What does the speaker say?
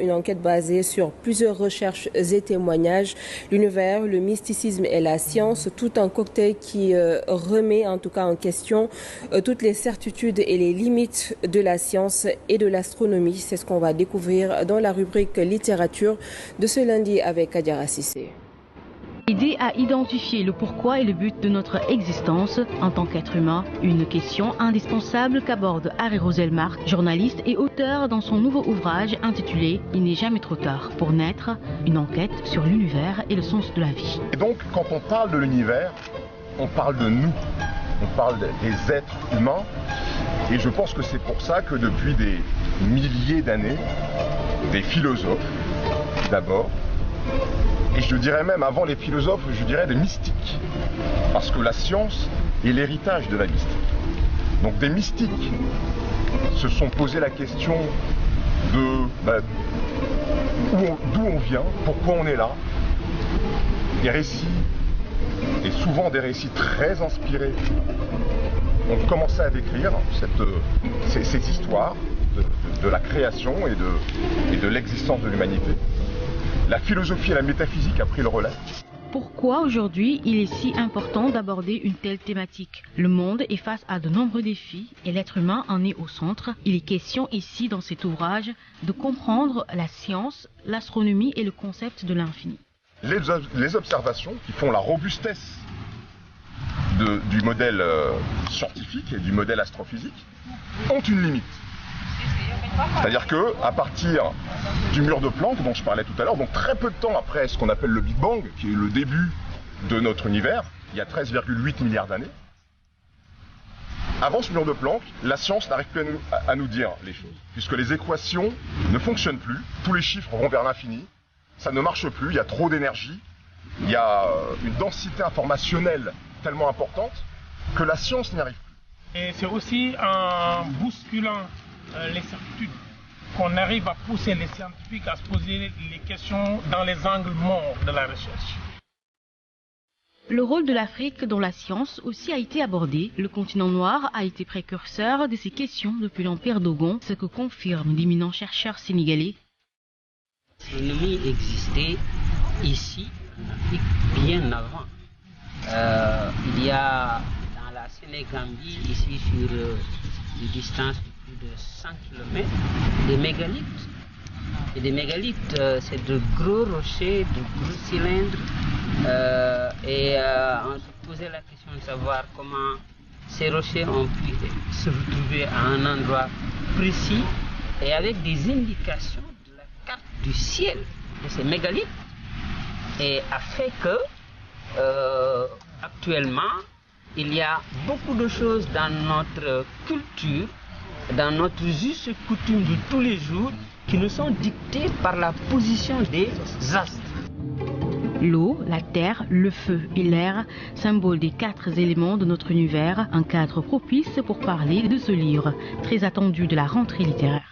une enquête basée sur plusieurs recherches et témoignages. L'univers, le mysticisme et la science, tout un cocktail qui remet en tout cas en question toutes les certitudes et les limites de la science et de l'astronomie. C'est ce qu'on va découvrir dans la rubrique littérature de ce lundi avec Adiara Sissé. Aider à identifier le pourquoi et le but de notre existence en tant qu'être humain, une question indispensable qu'aborde Harry Roselmark, journaliste et auteur dans son nouveau ouvrage intitulé « Il n'est jamais trop tard pour naître », une enquête sur l'univers et le sens de la vie. Et donc, quand on parle de l'univers, on parle de nous, on parle des êtres humains, et je pense que c'est pour ça que depuis des milliers d'années, des philosophes, d'abord, et je dirais même avant les philosophes, je dirais des mystiques. Parce que la science est l'héritage de la mystique. Donc des mystiques se sont posé la question de d'où on vient, pourquoi on est là. Des récits, et souvent des récits très inspirés, ont commencé à décrire ces histoires de la création et de l'existence de l'humanité. La philosophie et la métaphysique a pris le relais. Pourquoi aujourd'hui il est si important d'aborder une telle thématique? Le monde est face à de nombreux défis et l'être humain en est au centre. Il est question ici dans cet ouvrage de comprendre la science, l'astronomie et le concept de l'infini. Les observations qui font la robustesse du modèle scientifique et du modèle astrophysique ont une limite. C'est-à-dire qu'à partir du mur de Planck dont je parlais tout à l'heure, donc très peu de temps après ce qu'on appelle le Big Bang, qui est le début de notre univers, il y a 13,8 milliards d'années, avant ce mur de Planck, la science n'arrive plus à nous dire les choses, puisque les équations ne fonctionnent plus, tous les chiffres vont vers l'infini, ça ne marche plus, il y a trop d'énergie, il y a une densité informationnelle tellement importante que la science n'y arrive plus. Et c'est aussi en bousculant les certitudes qu'on arrive à pousser les scientifiques à se poser les questions dans les angles morts de la recherche. Le rôle de l'Afrique dans la science aussi a été abordé. Le continent noir a été précurseur de ces questions depuis l'Empire Dogon, ce que confirment d'éminents chercheurs sénégalais. L'astronomie existait ici, en Afrique, bien avant. Il y a dans la Sénégambie, ici sur une distance de plus de 100 km, des mégalithes. Et des mégalithes, c'est de gros rochers, de gros cylindres. On se posait la question de savoir comment ces rochers ont pu se retrouver à un endroit précis et avec des indications de la carte du ciel de ces mégalithes. Et a fait que actuellement, il y a beaucoup de choses dans notre culture, dans notre juste coutume de tous les jours, qui nous sont dictées par la position des astres. L'eau, la terre, le feu et l'air, symbole des 4 éléments de notre univers, un cadre propice pour parler de ce livre, très attendu de la rentrée littéraire.